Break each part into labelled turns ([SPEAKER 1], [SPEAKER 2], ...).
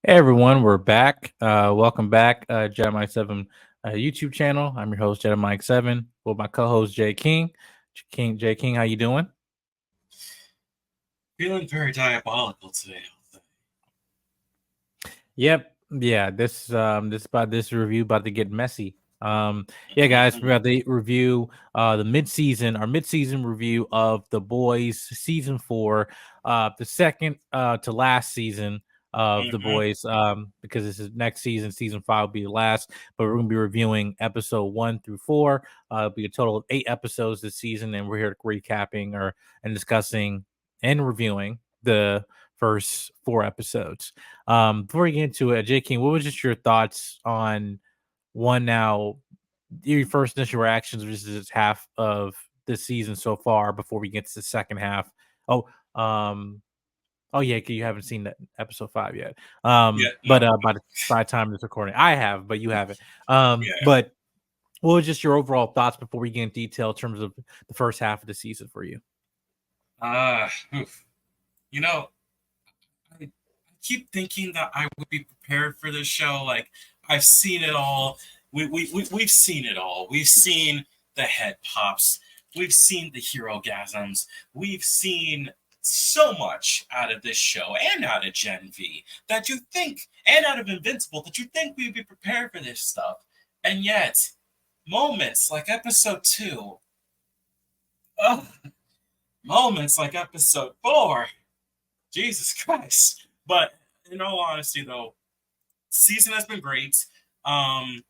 [SPEAKER 1] Hey everyone, we're back. Welcome back, Jedi Mike 7 YouTube channel. I'm your host, Jedi Mike 7, with my co-host Jay King. Jay King, how you doing?
[SPEAKER 2] Feeling very diabolical today.
[SPEAKER 1] Yep, yeah. This review about to get messy. Yeah, guys, we're about to review our mid-season review of The Boys season 4, the second to last season of The Boys. Because this is next season, season 5 will be the last, but we're gonna be reviewing episode 1 through 4. It'll be a total of 8 episodes this season, and we're here recapping and discussing and reviewing the first 4 episodes. Before we get into it, J. King, what was just your thoughts on one now, your first initial reactions, which is half of the season so far before we get to the second half? Oh, um, oh yeah, 'cause you haven't seen that episode 5 yet.
[SPEAKER 2] Yeah,
[SPEAKER 1] But
[SPEAKER 2] no,
[SPEAKER 1] by the time this recording, I have, but you haven't.
[SPEAKER 2] yeah.
[SPEAKER 1] But what was just your overall thoughts before we get in detail in terms of the first half of the season for you?
[SPEAKER 2] Oof. You know, I keep thinking that I would be prepared for this show. Like, I've seen it all. We've seen it all. We've seen the head pops. We've seen the hero gasms. We've seen so much out of this show and out of Gen V that you think, and out of Invincible, that you think we'd be prepared for this stuff. And yet, moments like episode 2, ugh, moments like episode 4, Jesus Christ. But in all honesty, though, season has been great. I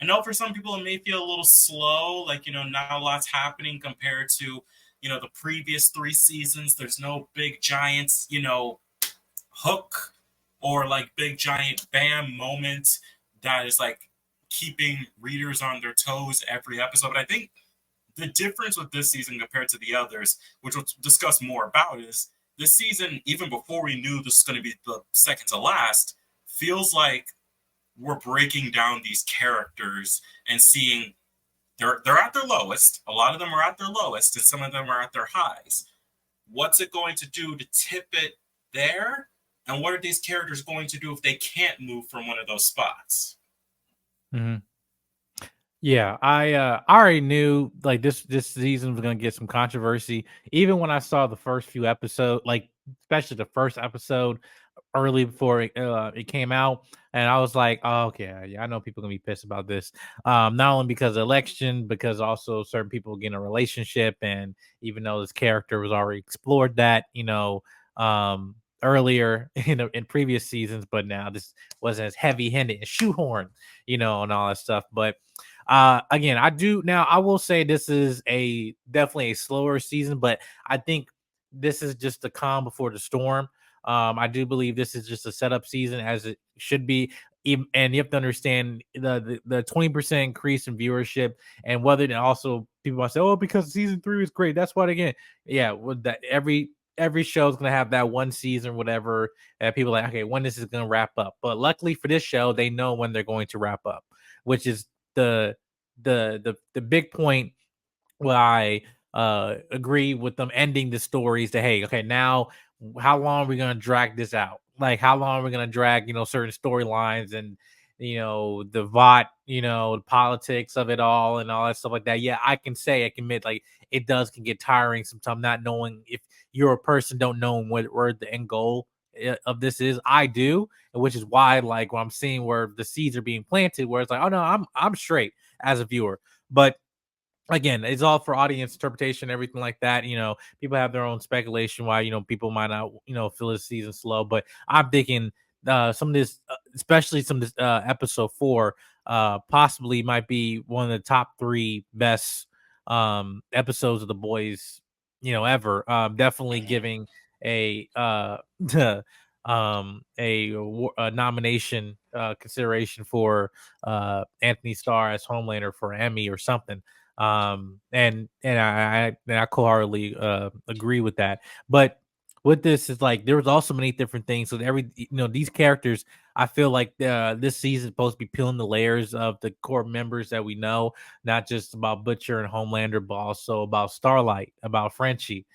[SPEAKER 2] know for some people it may feel a little slow, like, not a lot's happening compared to, the previous 3 seasons. There's no big giants, hook or like big giant bam moment that is like keeping readers on their toes every episode. But I think the difference with this season compared to the others, which we'll discuss more about, is this season, even before we knew this was going to be the second to last, feels like we're breaking down these characters and seeing they're at their lowest. A lot of them are at their lowest, and some of them are at their highs. What's it going to do to tip it there? And what are these characters going to do if they can't move from one of those spots?
[SPEAKER 1] Mhm. Yeah, I already knew like this season was gonna get some controversy. Even when I saw the first few episodes, like especially the first episode early before it came out, and I was like, oh, okay, yeah, I know people gonna be pissed about this. Not only because of election, because also certain people get in a relationship, and even though this character was already explored that, earlier in previous seasons, but now this wasn't as heavy handed and shoehorned, and all that stuff. But again, I will say this is a definitely a slower season, but I think this is just the calm before the storm. I do believe this is just a setup season as it should be. And you have to understand the 20% increase in viewership, and whether and also people might say, oh, because season 3 is great. That's what again. Yeah, with that every show is gonna have that one season, whatever, that people are like, okay, when this is gonna wrap up. But luckily for this show, they know when they're going to wrap up, which is the the big point where I agree with them ending the stories to, hey, okay, now how long are we gonna drag this out? Like how long are we gonna drag, certain storylines and the VOT, the politics of it all and all that stuff like that. Yeah, I can admit like it can get tiring sometimes not knowing if you're a person don't know where the end goal of this is. I do, which is why like when I'm seeing where the seeds are being planted, where it's like, oh no, I'm straight as a viewer. But again, it's all for audience interpretation, everything like that. People have their own speculation why people might not feel this season slow, but I'm thinking some of this, especially some of this episode 4, possibly might be one of the top 3 best episodes of The Boys, ever. Definitely giving a a nomination consideration for Anthony Starr as Homelander for Emmy or something. And I wholeheartedly agree with that. But with this is like there was also many different things. So these characters, I feel like this season is supposed to be peeling the layers of the core members that we know, not just about Butcher and Homelander, but also about Starlight, about Frenchie.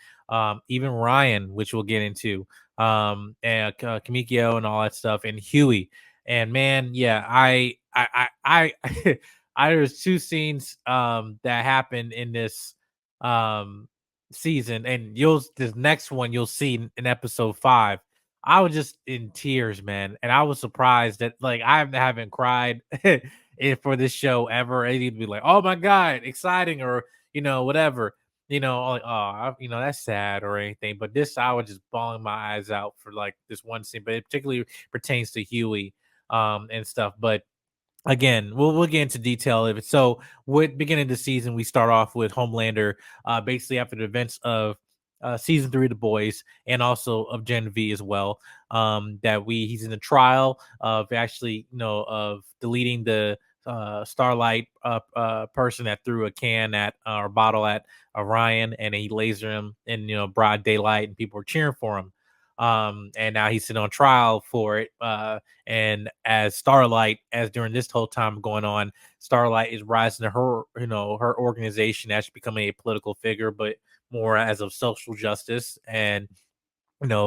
[SPEAKER 1] even Ryan, which we'll get into, and Kamikyo and all that stuff, and Huey. And man, yeah, there's two scenes that happened in this um season, and this next one you'll see in episode 5. I was just in tears, man, and I was surprised that like I haven't cried for this show ever. It'd be like, oh my god, exciting, or whatever, like, oh, that's sad or anything. But this, I was just bawling my eyes out for like this one scene, but it particularly pertains to Huey and stuff. But again, we'll get into detail of it. So, with beginning of the season, we start off with Homelander, basically after the events of season 3 of The Boys, and also of Gen V as well. He's in the trial of actually, of deleting the Starlight person that threw a can at or bottle at Ryan, and he lasered him in broad daylight, and people were cheering for him. And now he's sitting on trial for it. And as Starlight, as during this whole time going on, Starlight is rising to her, her organization as becoming a political figure, but more as of social justice and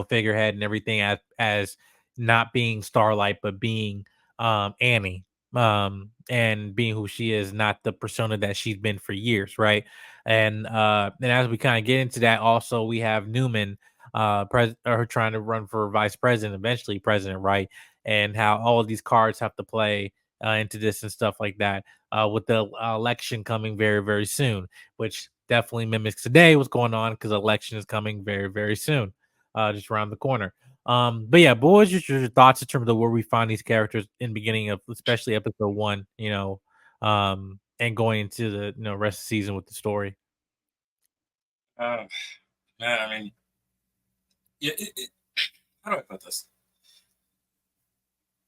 [SPEAKER 1] figurehead and everything, as not being Starlight but being Annie, and being who she is, not the persona that she's been for years, right? And as we kind of get into that, also we have Newman, her trying to run for vice president, eventually president, right? And how all of these cards have to play into this and stuff like that, with the election coming very, very soon, which definitely mimics today what's going on, because election is coming very, very soon, just around the corner. But yeah, boys, just your thoughts in terms of where we find these characters in beginning of, especially episode 1, and going into the rest of the season with the story.
[SPEAKER 2] Man, I mean, yeah. How do I put this?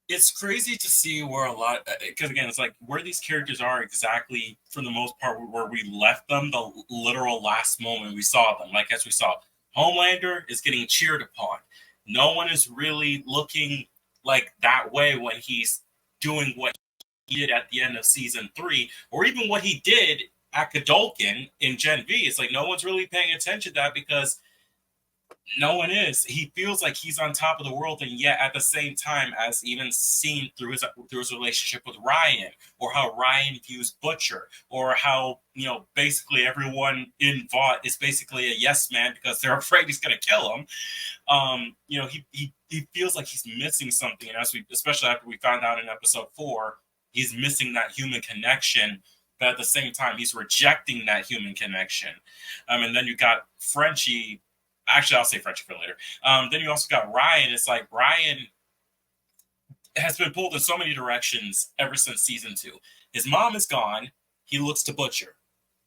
[SPEAKER 2] It's crazy to see where a lot, because again, it's like where these characters are exactly for the most part where we left them the literal last moment we saw them. Like, as we saw, Homelander is getting cheered upon. No one is really looking like that way when he's doing what he did at the end of season 3, or even what he did at Godolkin in Gen V. It's like no one's really paying attention to that, because no one is. He feels like he's on top of the world, and yet at the same time, as even seen through his relationship with Ryan, or how Ryan views Butcher, or how basically everyone in Vought is basically a yes man because they're afraid he's going to kill him. He feels like he's missing something, and especially after we found out in episode 4, he's missing that human connection. But at the same time, he's rejecting that human connection. And then you got Frenchie. Actually, I'll say Frenchie for later. Then you also got Ryan. It's like Ryan has been pulled in so many directions ever since season 2. His mom is gone. He looks to Butcher.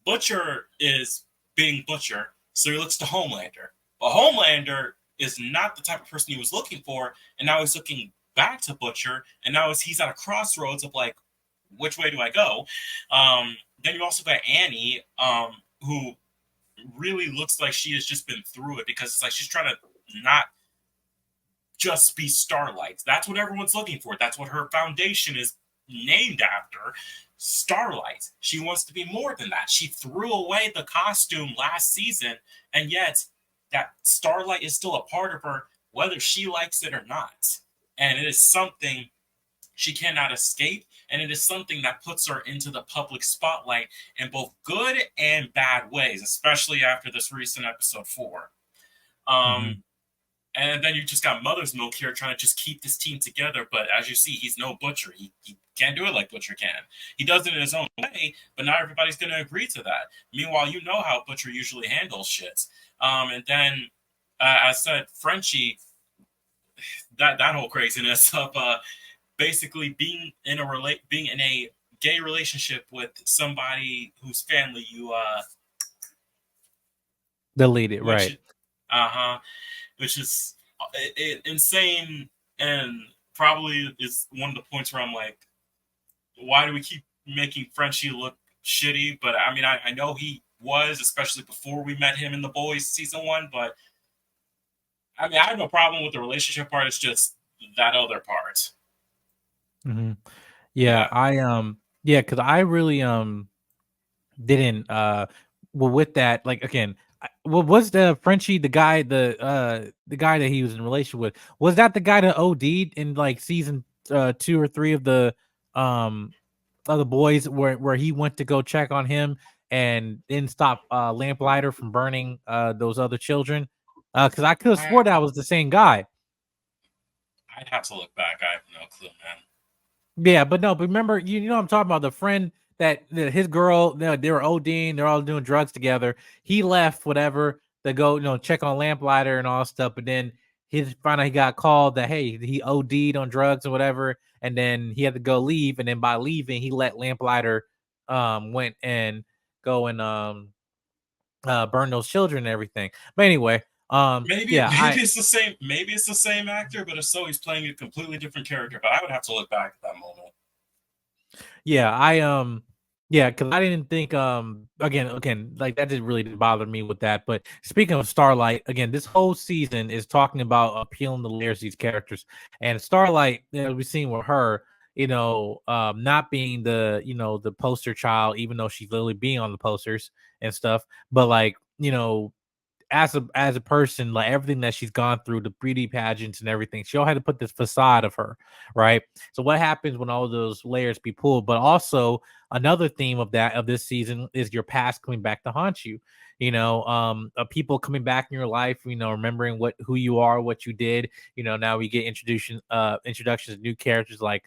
[SPEAKER 2] Butcher is being Butcher, so he looks to Homelander. But Homelander is not the type of person he was looking for, and now he's looking back to Butcher, and now he's at a crossroads of like, which way do I go? Then you also got Annie, who really looks like she has just been through it, because it's like she's trying to not just be Starlight. That's what everyone's looking for. That's what her foundation is named after, Starlight. She wants to be more than that. She threw away the costume last season, and yet that Starlight is still a part of her, whether she likes it or not. And it is something she cannot escape, and it is something that puts her into the public spotlight in both good and bad ways, especially after this recent episode 4. And then you just got Mother's Milk here trying to just keep this team together, but as you see, he's no Butcher. He can't do it like Butcher can. He does it in his own way, but not everybody's going to agree to that. Meanwhile, you know how Butcher usually handles shit. And then, as said, Frenchie, that whole craziness of basically being in a gay relationship with somebody whose family you
[SPEAKER 1] deleted, right?
[SPEAKER 2] Which is insane, and probably is one of the points where I'm like, why do we keep making Frenchie look shitty? But I mean, I know he was, especially before we met him in The Boys season 1. But I mean, I have no problem with the relationship part. It's just that other part.
[SPEAKER 1] Yeah, because I really didn't well, with that, like, again, Well, was the Frenchie the guy that he was in relation with? Was that the guy that OD'd in like season 2 or 3 um of the boys where he went to go check on him and then stop Lamplighter from burning those other children? Because I could have
[SPEAKER 2] I
[SPEAKER 1] swore that was the same guy.
[SPEAKER 2] I'd have to look back. I have no clue, man.
[SPEAKER 1] Yeah, but no, but remember, you know what I'm talking about, the friend that his girl, they were ODing, they're all doing drugs together. He left whatever to go, check on Lamplighter and all stuff, but then his finally he got called that hey, he OD'd on drugs or whatever, and then he had to go leave, and then by leaving, he let Lamplighter went and go and burn those children and everything. But anyway,
[SPEAKER 2] Maybe
[SPEAKER 1] yeah,
[SPEAKER 2] maybe it's the same. Maybe it's the same actor, but if so, he's playing a completely different character. But I would have to look back at that moment.
[SPEAKER 1] Yeah, yeah, because I didn't think again, like that didn't bother me with that. But speaking of Starlight, again, this whole season is talking about appealing the layers of these characters. And Starlight, we've seen with her, not being the poster child, even though she's literally being on the posters and stuff, but like, as a person, like everything that she's gone through, the beauty pageants and everything, she all had to put this facade of her, right? So what happens when all those layers be pulled? But also another theme of this season is your past coming back to haunt you. People coming back in your life, remembering who you are, what you did. Now we get introductions of new characters like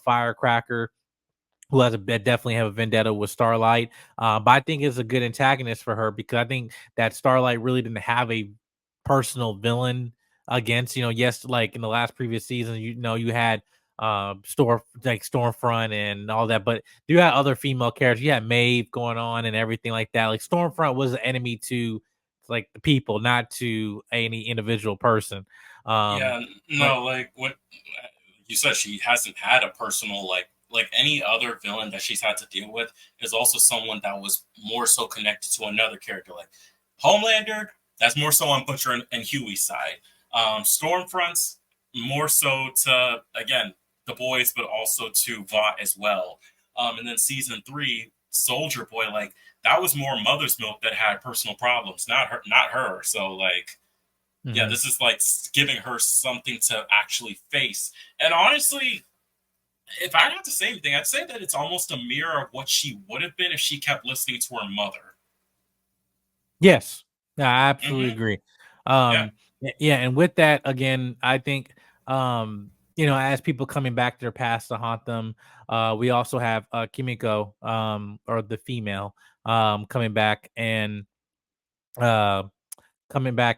[SPEAKER 1] Firecracker, who definitely have a vendetta with Starlight. But I think it's a good antagonist for her because I think that Starlight really didn't have a personal villain against. Yes, like in the last previous season, you had Stormfront and all that, but you had other female characters. You had Maeve going on and everything like that. Like Stormfront was an enemy to like the people, not to any individual person. Um,
[SPEAKER 2] Yeah,
[SPEAKER 1] but
[SPEAKER 2] no, like what you said, she hasn't had a personal like any other villain that she's had to deal with is also someone that was more so connected to another character, like Homelander. That's more so on Butcher and Huey's side. Stormfront's more so to again the boys, but also to Vought as well. And then season 3, Soldier Boy, like that was more Mother's Milk that had personal problems, not her. So like yeah,
[SPEAKER 1] mhm.
[SPEAKER 2] this is like giving her something to actually face. And honestly, if I had to say anything, I'd say that it's almost a mirror of what she would have been if she kept listening to her mother.
[SPEAKER 1] Yes. Yeah, I absolutely
[SPEAKER 2] Hmm.
[SPEAKER 1] agree.
[SPEAKER 2] Yeah,
[SPEAKER 1] Yeah, and with that, again, I think as people coming back to their past to haunt them, we also have Kimiko, or the female, coming back and uh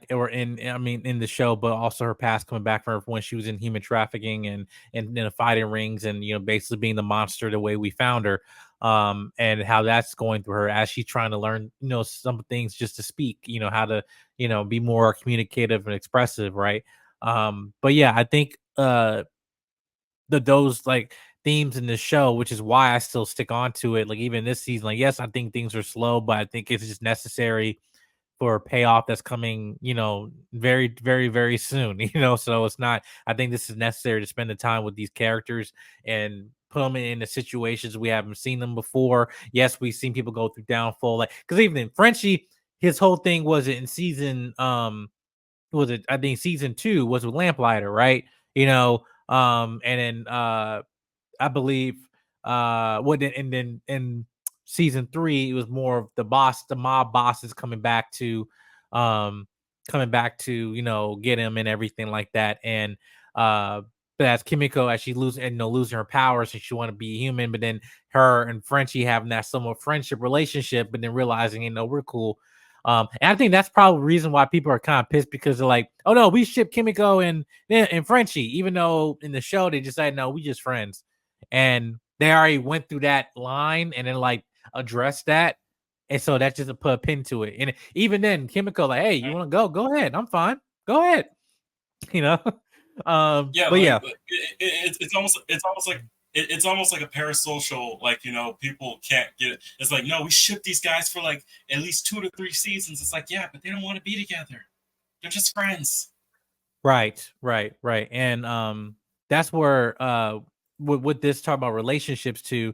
[SPEAKER 1] or in the show, but also her past coming back from when she was in human trafficking and in the fighting rings and basically being the monster the way we found her. And how that's going through her as she's trying to learn, some things just to speak, how to, be more communicative and expressive, right? But yeah, I think those like themes in the show, which is why I still stick on to it. Like even this season, like yes, I think things are slow, but I think it's just necessary for a payoff that's coming, very, very, very soon. So it's not. I think this is necessary to spend the time with these characters and put them in the situations we haven't seen them before. Yes, we've seen people go through downfall, like because even in Frenchie, his whole thing was in season was it I think season 2 was with Lamplighter, right? And then I believe and then in season 3 it was more of the mob bosses um coming back to get him and everything like that. And but as Kimiko, as she losing her powers and she want to be human, but then her and Frenchie having that somewhat friendship relationship, but then realizing we're cool. And I think that's probably the reason why people are kind of pissed because they're like, oh no, we ship Kimiko and Frenchie, even though in the show they just said no, we just friends. And they already went through that line and then like addressed that. And so that just put a pin to it. And even then, Kimiko, like, hey, you want to go? Go ahead. I'm fine. Go ahead. You know?
[SPEAKER 2] yeah,
[SPEAKER 1] But
[SPEAKER 2] like
[SPEAKER 1] yeah,
[SPEAKER 2] it's almost like a parasocial. Like people can't get. It's like no, we ship these guys for like at least 2 to 3 seasons. It's like yeah, but they don't want to be together. They're just friends.
[SPEAKER 1] right, right, right. And that's where with this talk about relationships too,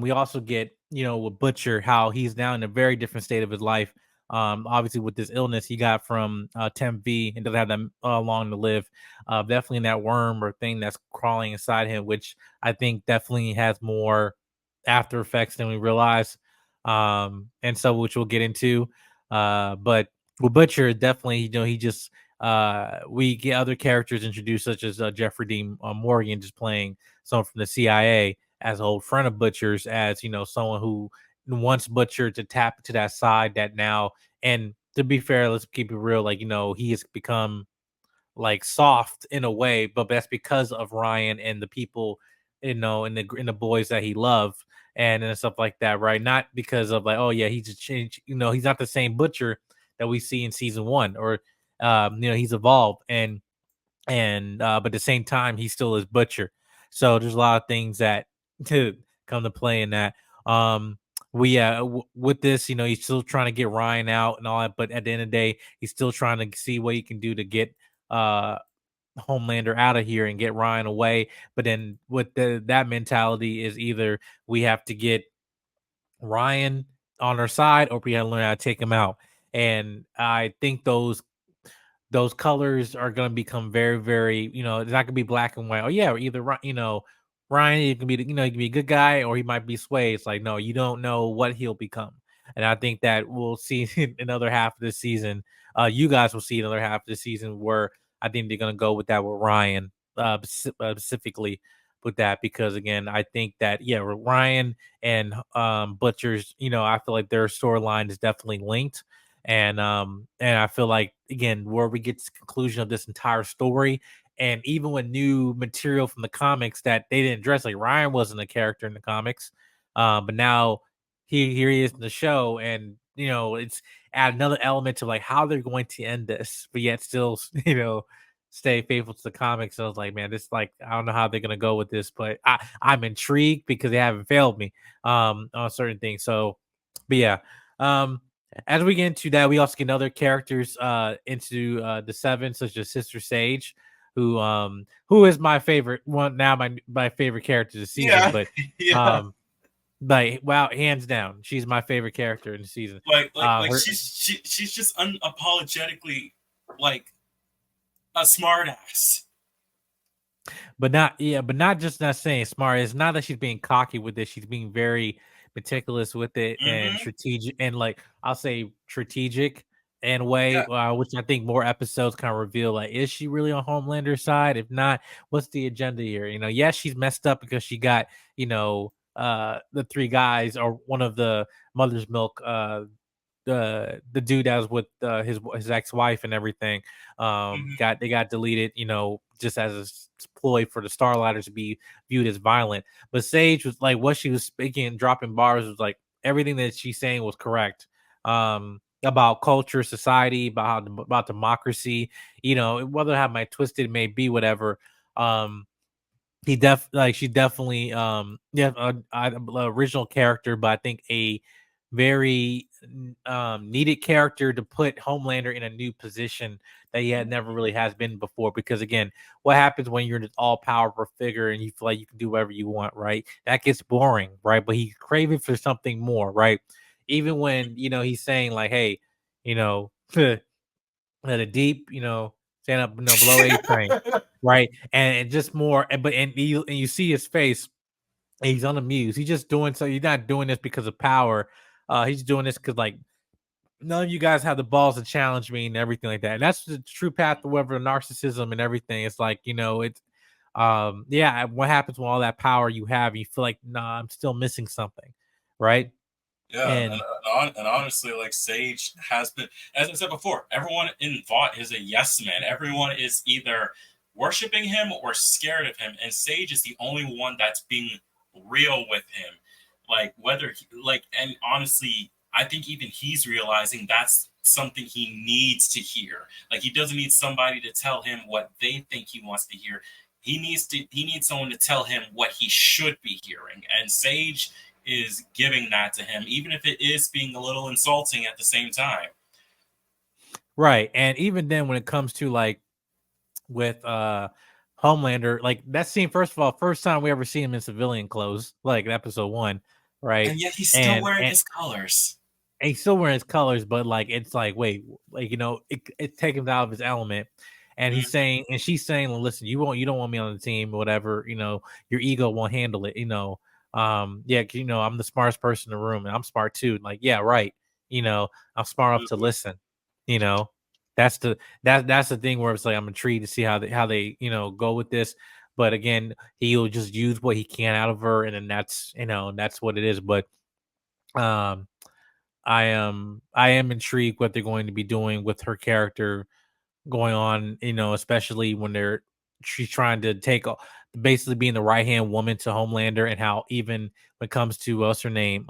[SPEAKER 1] we also get, with Butcher, how he's now in a very different state of his life. Obviously with this illness he got from Temp V and doesn't have that long to live. Definitely that worm or thing that's crawling inside him, which I think definitely has more after effects than we realize. And so which we'll get into. But with Butcher, definitely, he just we get other characters introduced, such as Jeffrey Dean Morgan, just playing someone from the CIA as an old friend of Butcher's, as someone who wants Butcher to tap into that side that now. And to be fair, let's keep it real, like he has become like soft in a way, but that's because of Ryan and the people, and the boys that he loved and stuff like that, right? Not because of like, oh yeah, he's a change, he's not the same Butcher that we see in season one, or he's evolved, but at the same time he still is Butcher. So there's a lot of things that to come to play in that. We with this, he's still trying to get Ryan out and all that, but at the end of the day, he's still trying to see what he can do to get uh Homelander out of here and get Ryan away. But then with that mentality is either we have to get Ryan on our side or we have to learn how to take him out. And I think those colors are going to become very, very, it's not going to be black and white. Oh yeah, or either Ryan, he can be, he can be a good guy or he might be swayed. It's like, no, you don't know what he'll become. And I think that we'll see in another half of the season. You guys will see another half of the season where I think they're going to go with that with Ryan, specifically with that, because again, I think that with Ryan and Butcher's, I feel like their storyline is definitely linked. And I feel like, again, where we get to the conclusion of this entire story, and even with new material from the comics that they didn't address, like Ryan wasn't a character in the comics, but now here he is in the show, and it's add another element to like how they're going to end this, but yet still stay faithful to the comics. So I was like, man, this, like, I don't know how they're gonna go with this, but I'm intrigued because they haven't failed me on certain things. So, but yeah. As we get into that, we also get other characters into the seven, such as Sister Sage, who is my favorite one now, my favorite character this season.
[SPEAKER 2] Yeah,
[SPEAKER 1] But
[SPEAKER 2] yeah.
[SPEAKER 1] um, but wow, hands down, she's my favorite character in the season.
[SPEAKER 2] Like
[SPEAKER 1] Her,
[SPEAKER 2] she's just unapologetically like a smartass.
[SPEAKER 1] but not just not saying smart. It's not that she's being cocky with this. She's being very meticulous with it and
[SPEAKER 2] Mm-hmm.
[SPEAKER 1] strategic, and like I'll say strategic in a way,
[SPEAKER 2] Yeah.
[SPEAKER 1] which I think more episodes kind of reveal. Like, is she really on Homelander's side? If not, what's the agenda here? Yes, she's messed up because she got the three guys, or one of the Mother's Milk the dude that was with his ex-wife and everything
[SPEAKER 2] Mm-hmm.
[SPEAKER 1] got deleted, just as a ploy for the Starlighters to be viewed as violent. But Sage was like, what she was speaking and dropping bars was like everything that she's saying was correct, about culture, society, about democracy, whether how my twisted it may be, whatever. She definitely original character, but I think a very needed character to put Homelander in a new position that he had never really has been before. Because again, what happens when you're this all powerful figure and you feel like you can do whatever you want, right? That gets boring, right? But he's craving for something more, right? Even when he's saying like, hey, let a deep, stand up, below A train, right? And just more, and you see his face, and he's unamused. He's just doing so. He's not doing this because of power. He's doing this because like none of you guys have the balls to challenge me and everything like that. And that's the true path to whatever narcissism and everything. It's like it's yeah. What happens when all that power you have, you feel like, nah, I'm still missing something, right?
[SPEAKER 2] Yeah,
[SPEAKER 1] And
[SPEAKER 2] and honestly, like Sage has been, as I said before, everyone in Vought is a yes man. Everyone is either worshiping him or scared of him, and Sage is the only one that's being real with him. Like whether and honestly, I think even he's realizing that's something he needs to hear. Like he doesn't need somebody to tell him what they think he wants to hear. He needs someone to tell him what he should be hearing, and Sage is giving that to him, even if it is being a little insulting at the same time.
[SPEAKER 1] right, and even then, when it comes to like with Homelander, like that scene, first of all, first time we ever see him in civilian clothes, like in episode one, right?
[SPEAKER 2] And yet he's still
[SPEAKER 1] And
[SPEAKER 2] wearing
[SPEAKER 1] and
[SPEAKER 2] his colors.
[SPEAKER 1] and he's still wearing his colors, but like it's like wait, like it take him out of his element. And he's
[SPEAKER 2] Mhm.
[SPEAKER 1] saying, and she's saying, well, listen, you don't want me on the team, whatever, your ego won't handle it, yeah, I'm the smartest person in the room, and I'm smart too. Like, yeah, right, you know, I'm smart enough to listen, you know. That's the thing where it's like I'm intrigued to see how they go with this. But again, he'll just use what he can out of her, and then that's what it is. But um I am intrigued what they're going to be doing with her character going on, especially when she's trying to basically being the right hand woman to Homelander, and how even when it comes to what's her name,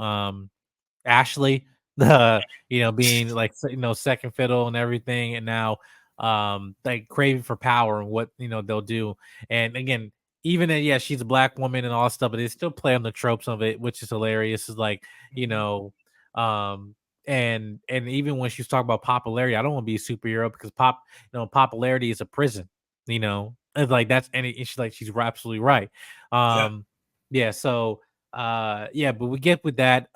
[SPEAKER 1] Ashley, the being like second fiddle and everything, and now like craving for power and what they'll do. And again, even then, yeah, she's a black woman and all that stuff, but they still play on the tropes of it, which is hilarious. Is like, you know, um and even when she's talking about popularity, I don't want to be a superhero because popularity is a prison, it's like and she's like, she's absolutely right.
[SPEAKER 2] Yeah.
[SPEAKER 1] Yeah, so yeah, but we get with that.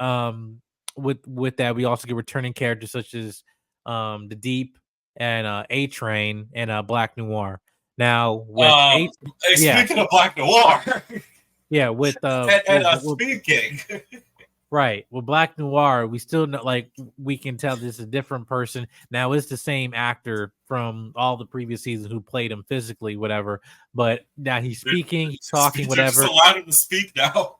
[SPEAKER 1] With that, we also get returning characters such as the Deep and A Train and Black Noir. Now with
[SPEAKER 2] Um,
[SPEAKER 1] A, yeah,
[SPEAKER 2] Speaking of Black Noir,
[SPEAKER 1] yeah, with
[SPEAKER 2] and speaking,
[SPEAKER 1] right, with Black Noir, we still know, like, we can tell this is a different person. Now it's the same actor from all the previous seasons who played him physically, whatever. But now he's speaking, he's talking,
[SPEAKER 2] they're just
[SPEAKER 1] whatever.
[SPEAKER 2] allowed him to speak now.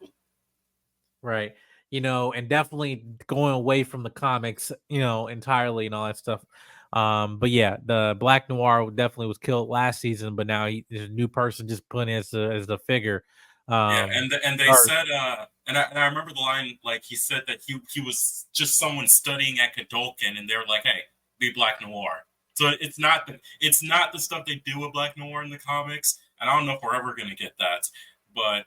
[SPEAKER 1] Right. And definitely going away from the comics, entirely and all that stuff. But yeah, the Black Noir definitely was killed last season, but now there's a new person just put in as the figure.
[SPEAKER 2] Yeah,
[SPEAKER 1] Um,
[SPEAKER 2] and they
[SPEAKER 1] or
[SPEAKER 2] said, and I remember the line, like he said that he was just someone studying at Godolkin, and they were like, "Hey, be Black Noir." So it's not the stuff they do with Black Noir in the comics, and I don't know if we're ever gonna get that, but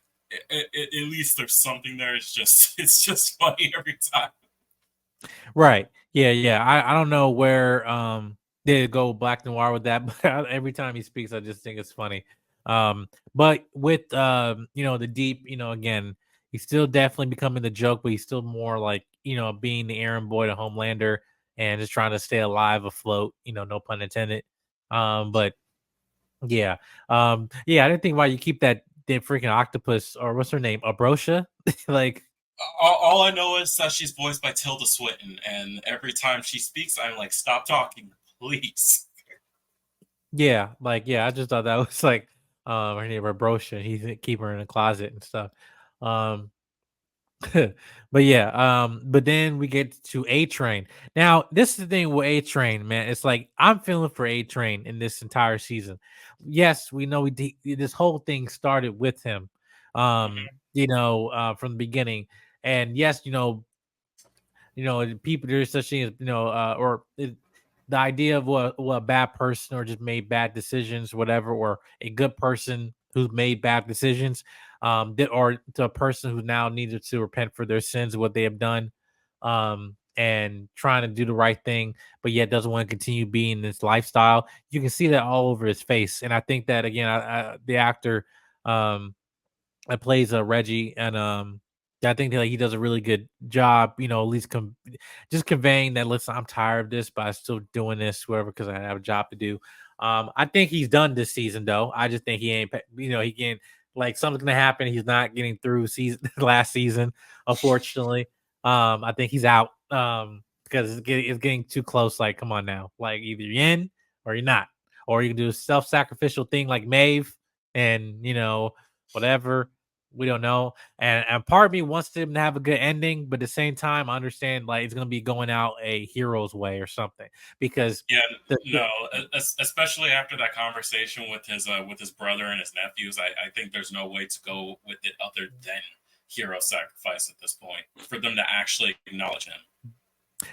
[SPEAKER 2] at least there's something there. It's just funny every time.
[SPEAKER 1] right. Yeah, yeah. I don't know where they go Black Noir with that, but every time he speaks, I just think it's funny. But with the Deep, again, he's still definitely becoming the joke, but he's still more like, being the errand boy to Homelander and just trying to stay alive afloat, no pun intended. But yeah. Yeah, I didn't think why you keep that damn freaking octopus, or what's her name? Abrosha? Like,
[SPEAKER 2] All I know is that she's voiced by Tilda Swinton, and every time she speaks, I'm like, "Stop talking, please."
[SPEAKER 1] yeah, like, yeah, I just thought that was like her name Abrosha. He's keep her in a closet and stuff. Um but yeah, but then we get to A Train. Now, this is the thing with A Train, man. It's like I'm feeling for A Train in this entire season. Yes, we know this whole thing started with him, from the beginning. And yes, people, there's such thing as, the idea of what a bad person or just made bad decisions, whatever, or a good person who's made bad decisions, or to a person who now needed to repent for their sins, what they have done, and trying to do the right thing, but yet doesn't want to continue being this lifestyle. You can see that all over his face, and I think that again, the actor, um, that plays Reggie, and I think that, like, he does a really good job, at least just conveying that, listen, I'm tired of this, but I'm still doing this, whatever, because I have a job to do. I think he's done this season, though. I just think he ain't, he can't, like, something's gonna happen. He's not getting through season last season, unfortunately. I think he's out, because it's getting too close. Like, come on now, like, either you're in or you're not, or you can do a self-sacrificial thing like Maeve, and whatever. We don't know. And part of me wants them to have a good ending, but at the same time, I understand, like, it's gonna be going out a hero's way or something. Because
[SPEAKER 2] Yeah,
[SPEAKER 1] the
[SPEAKER 2] no, especially after that conversation with his brother and his nephews, I think there's no way to go with it other than hero sacrifice at this point for them to actually acknowledge him.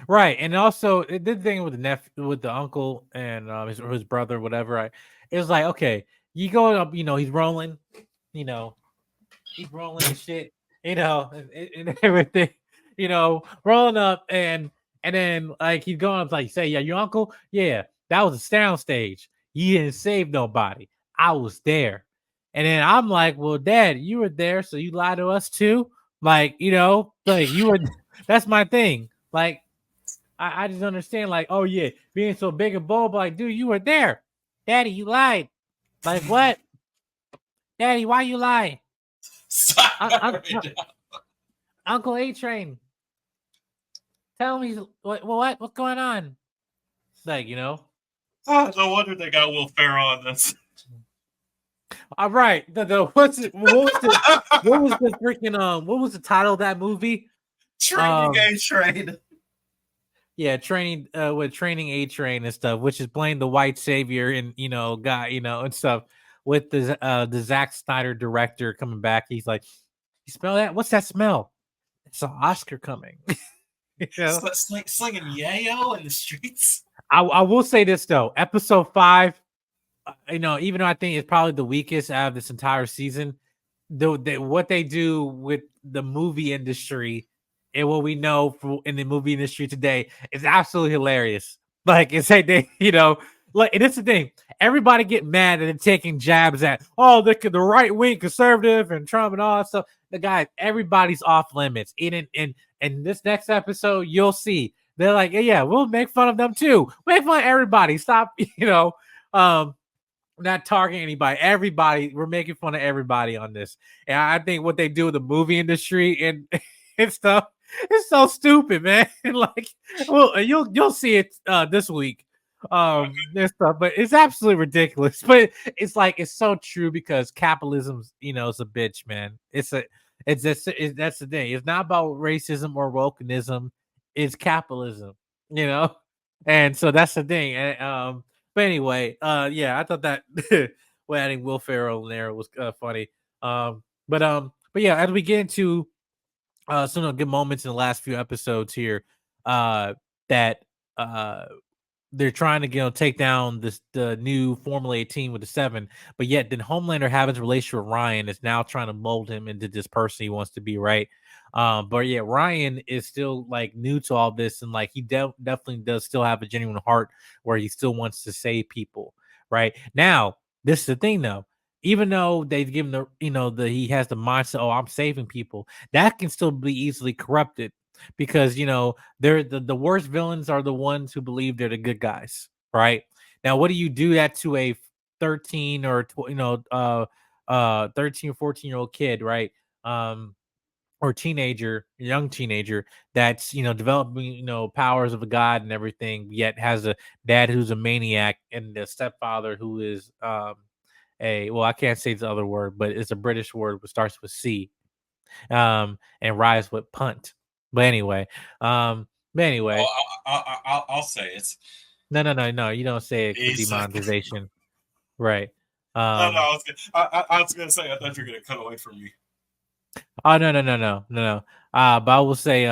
[SPEAKER 1] right, and also it did the thing with the nephew, with the uncle, and his brother, whatever. It was like, okay, you go up, he's rolling, you know, he's rolling and shit, and everything, rolling up, and then, like, he's going up, like, say, yeah, your uncle, yeah, that was a sound stage. He didn't save nobody. I was there. And then I'm like, well, Dad, you were there, so you lied to us too. Like, like, you were. That's my thing. Like, I just understand, like, oh yeah, being so big and bold, but like, dude, you were there. Daddy, you lied. Like what? Daddy, why you lie?
[SPEAKER 2] Stop
[SPEAKER 1] Un-
[SPEAKER 2] that
[SPEAKER 1] un-
[SPEAKER 2] right now.
[SPEAKER 1] Uncle A Train, tell me what's going on? Like,
[SPEAKER 2] No wonder they got Will Ferrell on this.
[SPEAKER 1] all right. The what's it? What was the freaking what was the title of that movie?
[SPEAKER 2] Training
[SPEAKER 1] Um,
[SPEAKER 2] A Train.
[SPEAKER 1] yeah, training with training A Train and stuff, which is playing the white savior and guy, and stuff with the Zack Snyder director coming back. He's like, you smell that? What's that smell? It's an Oscar coming. you know?
[SPEAKER 2] Slinging yayo in the streets.
[SPEAKER 1] I will say this though, episode 5, even though I think it's probably the weakest out of this entire season, what they do with the movie industry and what we know in the movie industry today is absolutely hilarious. Like it's like they, like and it's the thing. Everybody get mad and taking jabs at the right wing conservative and Trump and all that stuff. The guys, everybody's off limits. In this next episode, you'll see they're like, yeah, we'll make fun of them too. Make fun of everybody. Stop, um, not targeting anybody. Everybody, we're making fun of everybody on this. And I think what they do with the movie industry and and stuff, it's so stupid, man. Like, well, you'll see it this week. And stuff, but it's absolutely ridiculous. But it's like it's so true because capitalism's, is a bitch, man. That's the thing. It's not about racism or wokeism. It's capitalism, you know. And so that's the thing. And but anyway, yeah, I thought that well, adding Will Ferrell in there was funny. But yeah, as we get into some of the good moments in the last few episodes here, that uh they're trying to take down the new Formula 18 with the 7, but yet then Homelander having a relationship with Ryan is now trying to mold him into this person he wants to be, right? But yeah, Ryan is still like new to all this, and like he definitely does still have a genuine heart where he still wants to save people, right? Now, this is the thing though. Even though they've given he has the mindset, oh, I'm saving people, that can still be easily corrupted because they're the worst villains are the ones who believe they're the good guys, right? Now, what do you do that to a 13 or 13 or 14-year-old kid, right? Or teenager, young teenager that's developing powers of a god and everything, yet has a dad who's a maniac and a stepfather who is I can't say the other word, but it's a British word which starts with C, and rise with punt. But anyway, um, but
[SPEAKER 2] Oh,
[SPEAKER 1] anyway,
[SPEAKER 2] I'll say it.
[SPEAKER 1] no, you don't say it for
[SPEAKER 2] He's
[SPEAKER 1] demonetization, right?
[SPEAKER 2] no,
[SPEAKER 1] Um,
[SPEAKER 2] I was gonna say I thought you were gonna cut away from me.
[SPEAKER 1] oh no. But I will say,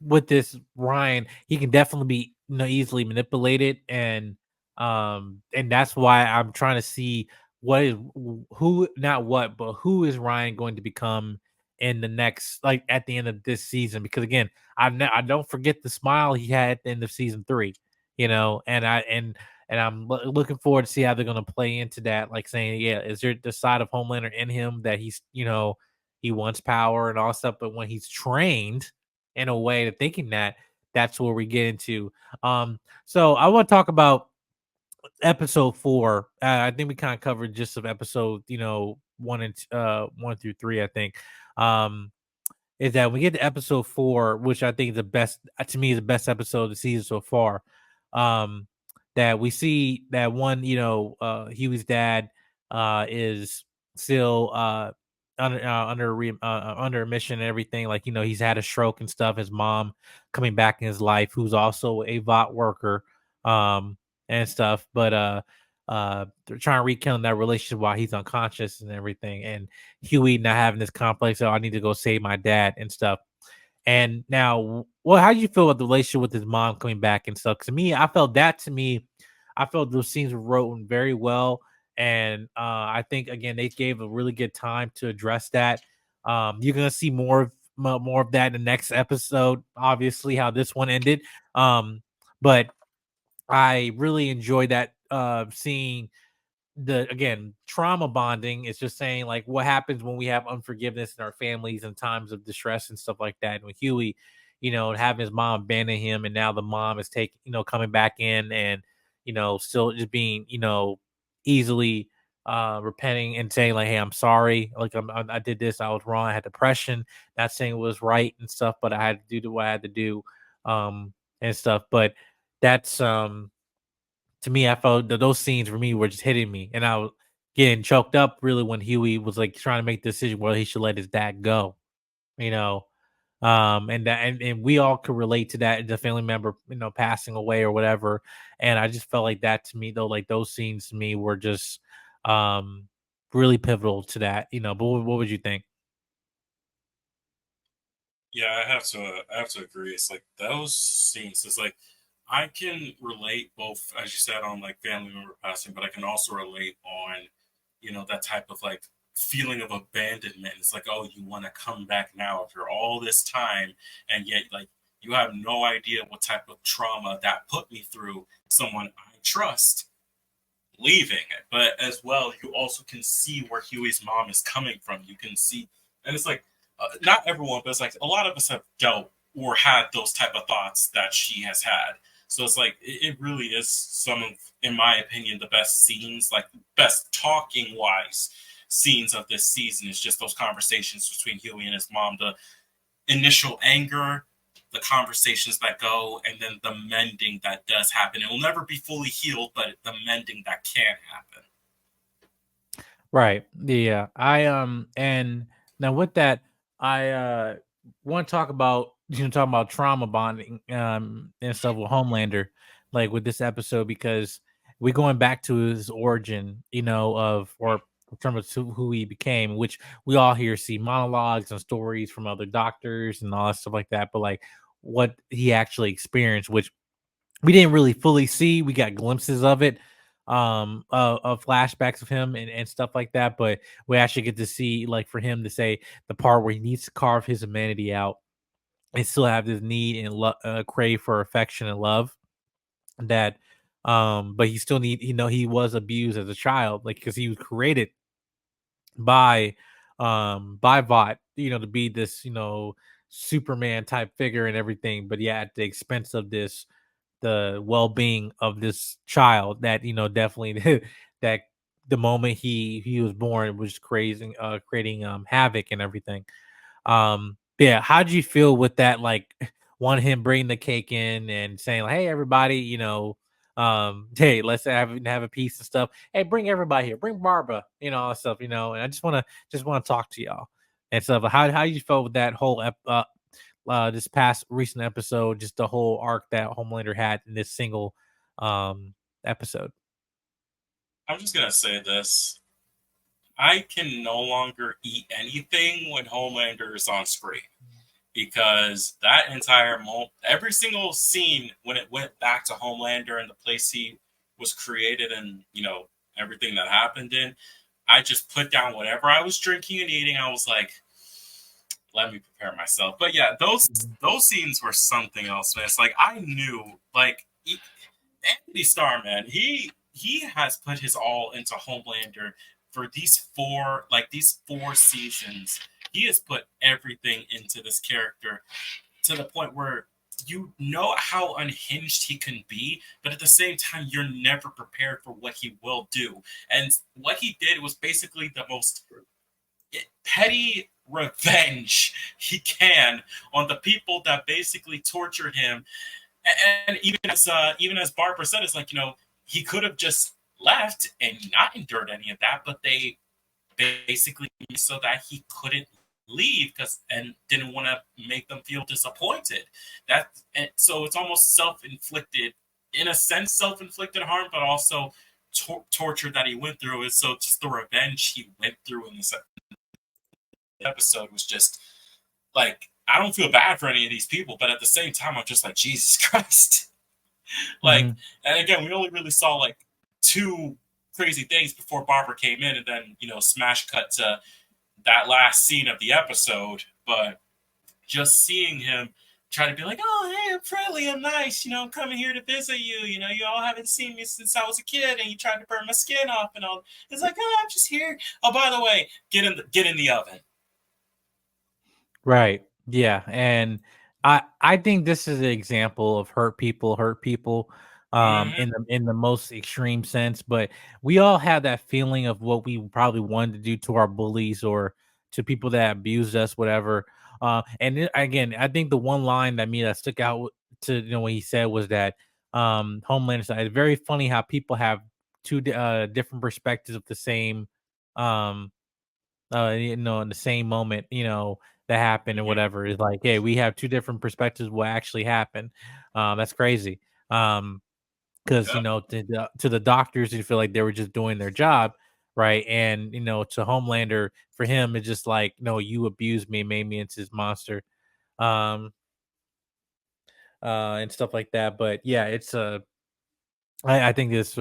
[SPEAKER 1] with this Ryan, he can definitely be easily manipulated, and that's why I'm trying to see what is who not what but who is Ryan going to become in the next, like at the end of this season, because again I don't forget the smile he had at the end of season 3, and I'm looking forward to see how they're going to play into that, like saying, yeah, is there the side of Homelander in him that he's he wants power and all stuff, but when he's trained in a way to thinking that, that's where we get into. So I want to talk about episode 4. I think we kind of covered just of episode, 1 through 3. I think is that we get to episode 4, which I think is the best to me is the best episode of the season so far. Um, that we see that one, Huey's dad is still under a mission and everything. Like he's had a stroke and stuff. His mom coming back in his life, who's also a VOT worker, and stuff. But they're trying to rekindle that relationship while he's unconscious and everything. And Huey not having this complex, oh, I need to go save my dad and stuff. And now, well, how do you feel about the relationship with his mom coming back and stuff? To me, I felt those scenes were written very well. And I think again they gave a really good time to address that. You're gonna see more of that in the next episode. Obviously, how this one ended. But I really enjoyed that seeing the again trauma bonding. Is just saying like what happens when we have unforgiveness in our families in times of distress and stuff like that. And with Huey, having his mom abandon him, and now the mom is taking, coming back in, and still just being, easily repenting and saying like, "Hey, I'm sorry. Like I did this. I was wrong. I had depression. Not saying it was right and stuff, but I had to do what I had to do, and stuff." But that's to me, I felt that those scenes for me were just hitting me, and I was getting choked up really when Huey was like trying to make the decision whether he should let his dad go. You know, and that and we all could relate to that, the family member, passing away or whatever. And I just felt like that to me though, like those scenes to me were just um really pivotal to that. But what would you think?
[SPEAKER 2] Yeah, I have to agree. It's like those scenes. It's like I can relate both, as you said, on like family member passing, but I can also relate on, that type of like feeling of abandonment. It's like, oh, you want to come back now after all this time, and yet like you have no idea what type of trauma that put me through. Someone I trust leaving it, but as well, you also can see where Huey's mom is coming from. You can see, and it's like not everyone, but it's like a lot of us have dealt or had those type of thoughts that she has had. So it's like it really is some of, in my opinion, the best scenes, like best talking wise scenes of this season is just those conversations between Huey and his mom. The initial anger, the conversations that go, and then the mending that does happen. It will never be fully healed, but the mending that can happen.
[SPEAKER 1] Right. Yeah. And now with that, I want to talk about talking about trauma bonding and stuff with Homelander, like with this episode, because we're going back to his origin, of or in terms of who he became, which we all here see monologues and stories from other doctors and all that stuff like that, but like what he actually experienced, which we didn't really fully see. We got glimpses of it, of flashbacks of him and stuff like that. But we actually get to see, like, for him to say the part where he needs to carve his humanity out and still have this need and crave for affection and love. That, but he still need, he was abused as a child, like because he was created by, by Vought, to be this, Superman type figure and everything. But yeah, at the expense of this the well-being of this child that definitely that the moment he was born was crazy creating havoc and everything. Yeah, how did you feel with that, like one him bringing the cake in and saying like, hey everybody, hey, let's have a piece and stuff. Hey, bring everybody here, bring Barbara, all that stuff, and I just want to talk to y'all and stuff. How you felt with that whole this past recent episode, just the whole arc that Homelander had in this single episode.
[SPEAKER 2] I'm just gonna say this: I can no longer eat anything when Homelander is on screen because that entire every single scene when it went back to Homelander and the place he was created and everything that happened in, I just put down whatever I was drinking and eating. I was like, let me prepare myself. But yeah,
[SPEAKER 1] Mhm.
[SPEAKER 2] those scenes were something else, man. It's like I knew, like Anthony Starr, man, he has put his all into Homelander for these four seasons. He has put everything into this character to the point where you know how unhinged he can be, but at the same time, you're never prepared for what he will do. And what he did was basically the most petty revenge he can on the people that basically tortured him. And even as Barbara said, it's like he could have just left and not endured any of that, but they basically so that he couldn't leave because and didn't want to make them feel disappointed. That and so it's almost self-inflicted, in a sense, self-inflicted harm, but also torture that he went through. Is so just the revenge he went through in this episode was just like I don't feel bad for any of these people, but at the same time, I'm just like Jesus Christ. Like,
[SPEAKER 1] Mhm.
[SPEAKER 2] and again, we only really saw like two crazy things before Barbara came in, and then smash cut to that last scene of the episode. But just seeing him try to be like, oh, hey, I'm friendly, I'm nice, I'm coming here to visit you. You all haven't seen me since I was a kid, and you tried to burn my skin off and all. It's like, oh, I'm just here. Oh, by the way, get in the oven.
[SPEAKER 1] Right. Yeah. And I think this is an example of hurt people,
[SPEAKER 2] Hmm.
[SPEAKER 1] in the most extreme sense. But we all have that feeling of what we probably wanted to do to our bullies or to people that abused us, whatever. Again, I think the one line that stuck out to what he said was that Homelander said it's very funny how people have different perspectives of the same um in the same moment, that happened or
[SPEAKER 2] Hmm.
[SPEAKER 1] whatever. Is like, hey, we have two different perspectives of what actually happened. That's crazy. Because
[SPEAKER 2] Yep.
[SPEAKER 1] to the doctors, you feel like they were just doing their job, right? And to Homelander, for him, it's just like, no, you abused me, made me into this monster, um, and stuff like that. But yeah, I think this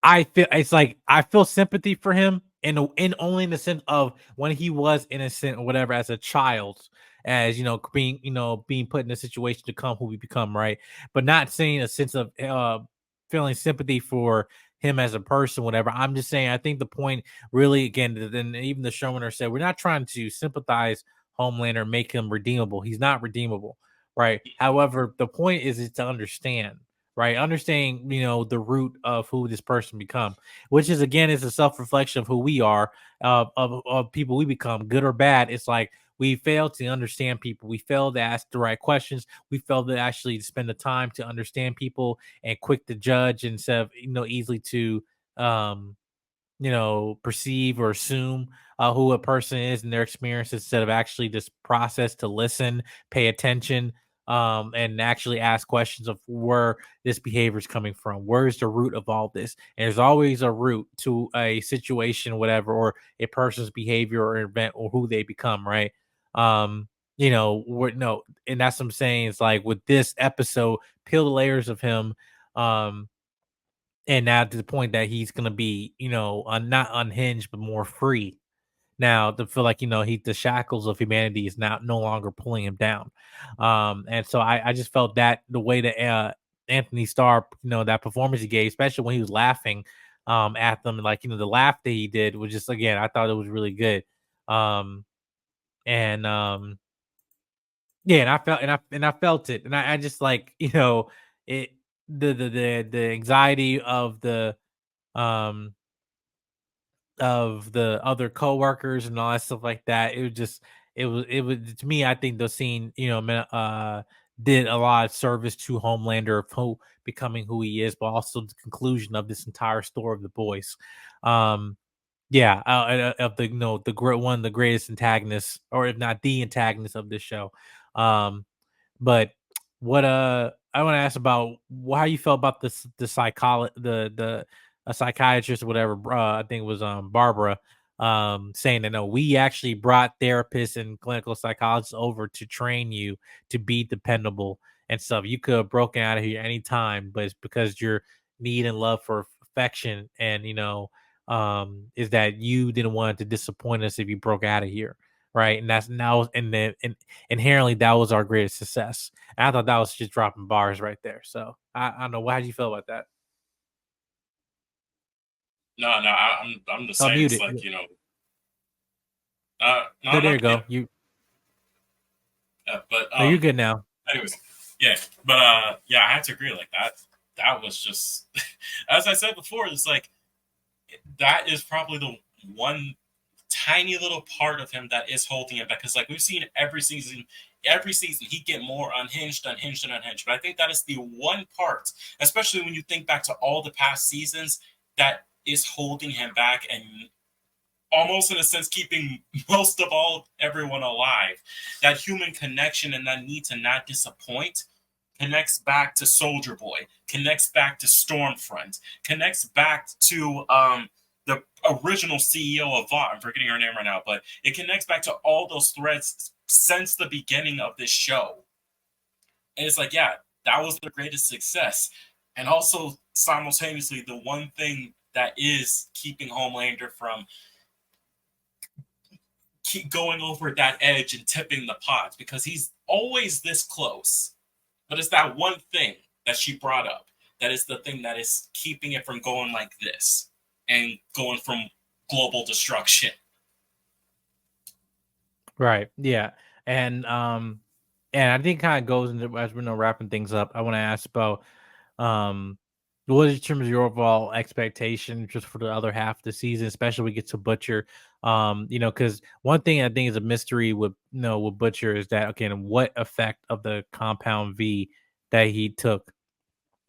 [SPEAKER 1] I feel it's like I feel sympathy for him in only in the sense of when he was innocent or whatever as a child, as being put in a situation to come who we become, right? But not saying a sense of feeling sympathy for him as a person, whatever. I'm just saying I think the point really again, then even the showrunner said we're not trying to sympathize Homelander, make him redeemable. He's not redeemable, right? However, the point is to understand, right? Understanding, the root of who this person become, which is again is a self-reflection of who we are, of people we become, good or bad. It's like we fail to understand people. We fail to ask the right questions. We fail to actually spend the time to understand people and quick to judge instead of easily to um perceive or assume who a person is and their experience instead of actually just process to listen, pay attention, and actually ask questions of where this behavior is coming from. Where's the root of all this? And there's always a root to a situation, whatever, or a person's behavior or event or who they become, right? Um, no, and that's what I'm saying. It's like with this episode, peel the layers of him. Um, and now to the point that he's gonna be, not unhinged but more free. Now to feel like he the shackles of humanity is now no longer pulling him down. And so I just felt that the way that Anthony Starr, that performance he gave, especially when he was laughing at them, like the laugh that he did was just again, I thought it was really good. Um, and Yeah, and I felt it, and I just like it the anxiety um of the other coworkers and all that stuff like that. It was to me, I think the scene, did a lot of service to Homelander of who becoming who he is, but also the conclusion of this entire story of the boys. Um yeah, of the the great one, the greatest antagonist, or if not the antagonist of this show. Um but what I want to ask about how you felt about the the a psychiatrist or whatever, I think it was Barbara, saying that no, we actually brought therapists and clinical psychologists over to train you to be dependable and stuff. You could have broken out of here anytime, but it's because your need and love for affection and is that you didn't want to disappoint us if you broke out of here, right? And that's now and inherently that was our greatest success. And I thought that was just dropping bars right there. So I don't know. How do you feel about that?
[SPEAKER 2] No, no, I'm the
[SPEAKER 1] Oh,
[SPEAKER 2] same.
[SPEAKER 1] mute
[SPEAKER 2] It's
[SPEAKER 1] it.
[SPEAKER 2] like no,
[SPEAKER 1] There
[SPEAKER 2] no,
[SPEAKER 1] you
[SPEAKER 2] yeah,
[SPEAKER 1] go.
[SPEAKER 2] but
[SPEAKER 1] No, you're good now.
[SPEAKER 2] anyways, yeah, but yeah, I have to agree. Like that, that was just, as I said before, it's like that is probably the one tiny little part of him that is holding him back. Because like we've seen every season he get more unhinged, unhinged, and unhinged. But I think that is the one part, especially when you think back to all the past seasons, that is holding him back and almost in a sense keeping most of all everyone alive. That human connection and that need to not disappoint connects back to Soldier Boy, connects back to Stormfront, connects back to the original CEO of Vought. I'm forgetting her name right now, but it connects back to all those threads since the beginning of this show. And it's like, yeah, that was the greatest success. And also simultaneously, the one thing that is keeping Homelander from keep going over that edge and tipping the pot because he's always this close. But it's that one thing that she brought up that is the thing that is keeping it from going like this and going from global destruction.
[SPEAKER 1] Right. Yeah. And I think kind of goes into, as we're wrapping things up, I want to ask about um what is in terms of your overall expectation just for the other half of the season, especially when we get to Butcher. Because one thing I think is a mystery with with Butcher is that, okay, and what effect of the compound V that he took,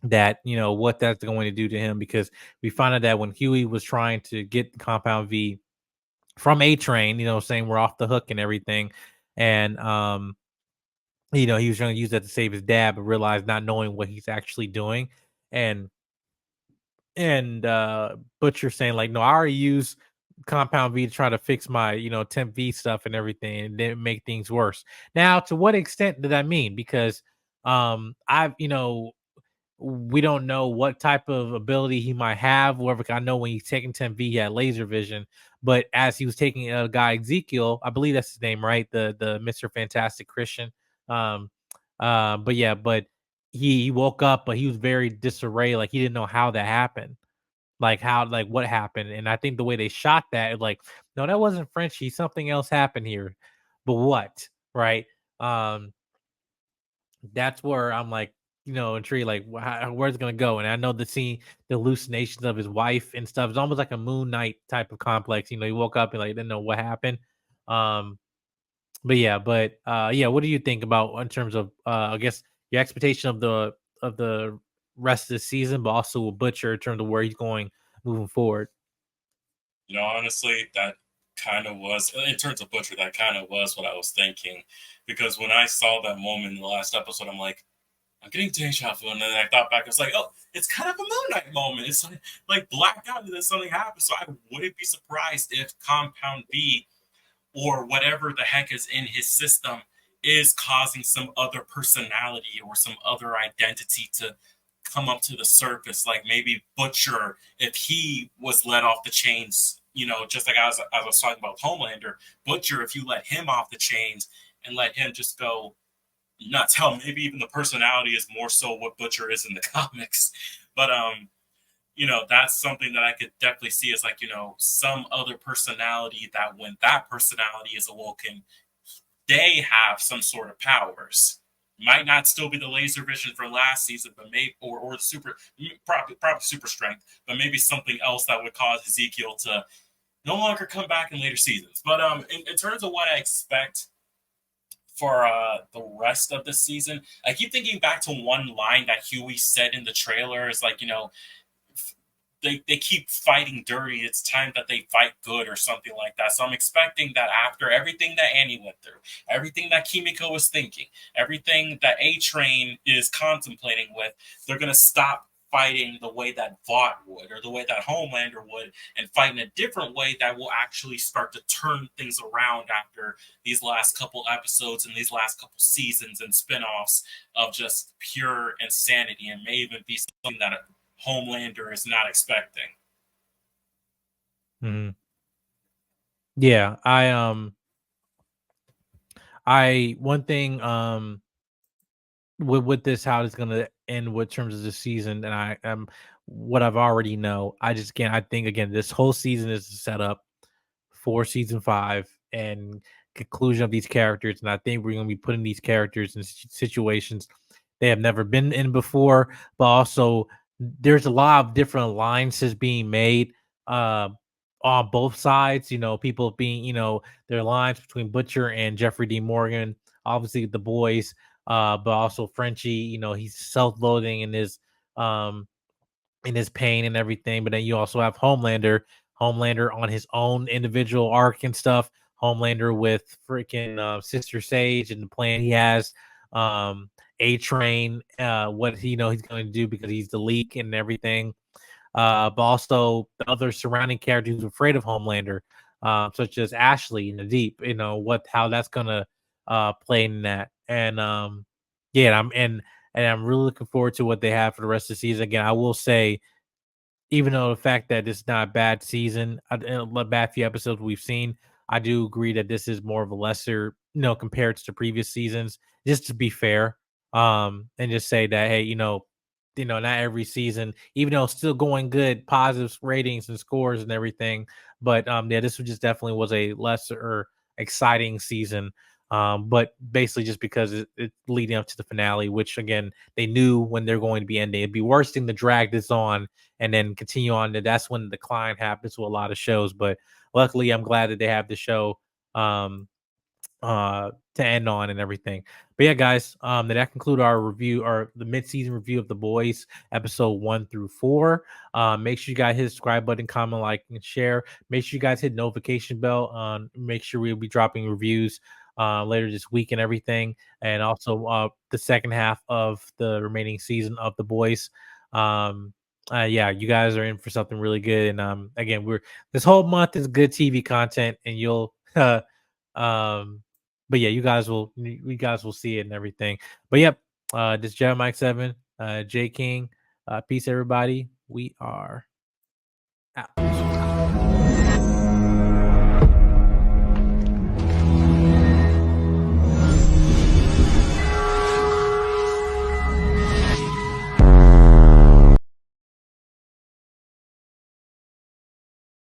[SPEAKER 1] that what that's going to do to him, because we found out that when Huey was trying to get compound V from A Train, saying we're off the hook and everything, and he was trying to use that to save his dad, but realized not knowing what he's actually doing. And Butcher saying like, no, I already used compound V to try to fix my, temp V stuff and everything, and then make things worse. Now, to what extent did that mean? Because I've we don't know what type of ability he might have. Whatever, I know when he's taking 10V, he had laser vision. But as he was taking a guy Ezekiel, I believe that's his name, right? The Mr. Fantastic Christian. Um, but he woke up, but he was very disarray. Like he didn't know how that happened. Like what happened. And I think the way they shot that, like, no, that wasn't Frenchie. Something else happened here. But what? Right. Um, that's where I'm like, intrigued, like where's it gonna go? And I know the hallucinations of his wife and stuff. It's almost like a Moon Knight type of complex. He woke up and like didn't know what happened. Um, but what do you think about in terms of I guess your expectation of the rest of the season, but also with Butcher in terms of where he's going moving forward?
[SPEAKER 2] Honestly, that kind of was, in terms of Butcher, that kind of was what I was thinking. Because when I saw that moment in the last episode, I'm like, I'm getting deja vu. And then I thought back, I was like, oh, it's kind of a Moon Knight moment. It's like blackout and then something happens. So I wouldn't be surprised if Compound V or whatever the heck is in his system is causing some other personality or some other identity to come up to the surface. Like maybe Butcher, if he was let off the chains, just like I was talking about Homelander, Butcher, if you let him off the chains and let him just go nuts, hell, maybe even the personality is more so what Butcher is in the comics. But that's something that I could definitely see as like, some other personality that when that personality is awoken, they have some sort of powers. Might not still be the laser vision from last season, but maybe or the probably super strength, but maybe something else that would cause Ezekiel to no longer come back in later seasons. But in terms of what I expect for the rest of the season, I keep thinking back to one line that Huey said in the trailer. Is like, they keep fighting dirty. It's time that they fight good or something like that. So I'm expecting that after everything that Annie went through, everything that Kimiko was thinking, everything that A Train is contemplating with, they're going to stop fighting the way that Vought would or the way that Homelander would and fight in a different way that will actually start to turn things around after these last couple episodes and these last couple seasons and spinoffs of just pure insanity, and may even be something that Homelander is not expecting.
[SPEAKER 1] Mm-hmm. Yeah, I one thing with this, how it's gonna end with terms of the season, and I am what I've already know. I think again this whole season is set up for season 5 and conclusion of these characters, and I think we're gonna be putting these characters in situations they have never been in before, but also there's a lot of different alliances being made uh, on both sides. People being, their alliance between Butcher and Jeffrey D. Morgan, obviously the boys, but also Frenchie. He's self-loathing um in his pain and everything. But then you also have Homelander on his own individual arc and stuff. Homelander with freaking Sister Sage and the plan he has. A Train, what he's going to do because he's the leak and everything. But also the other surrounding characters who's afraid of Homelander, such as Ashley in the Deep. How that's gonna play in that, and yeah, and I'm really looking forward to what they have for the rest of the season. Again, I will say, even though the fact that it's not a bad season, a bad few episodes we've seen, I do agree that this is more of a lesser, compared to previous seasons. Just to be fair, and just say that, hey, not every season, even though it's still going good, positive ratings and scores and everything, but yeah, this was just definitely was a lesser exciting season. But basically just because it's leading up to the finale, which again they knew when they're going to be ending. It'd be worse thing to drag this on and then continue on. That's when the decline happens with a lot of shows. But luckily, I'm glad that they have the show. To end on and everything. But yeah, guys, that conclude our review or the mid-season review of The Boys, episode 1 through 4. Make sure you guys hit the subscribe button, comment, like, and share. Make sure you guys hit notification bell. Make sure we'll be dropping reviews later this week and everything. And also the second half of the remaining season of The Boys. Yeah, you guys are in for something really good. And again, this whole month is good TV content, and you'll but yeah, you guys will see it and everything. But yep, this is Jedi Mike 7, J King. Peace, everybody. We are out.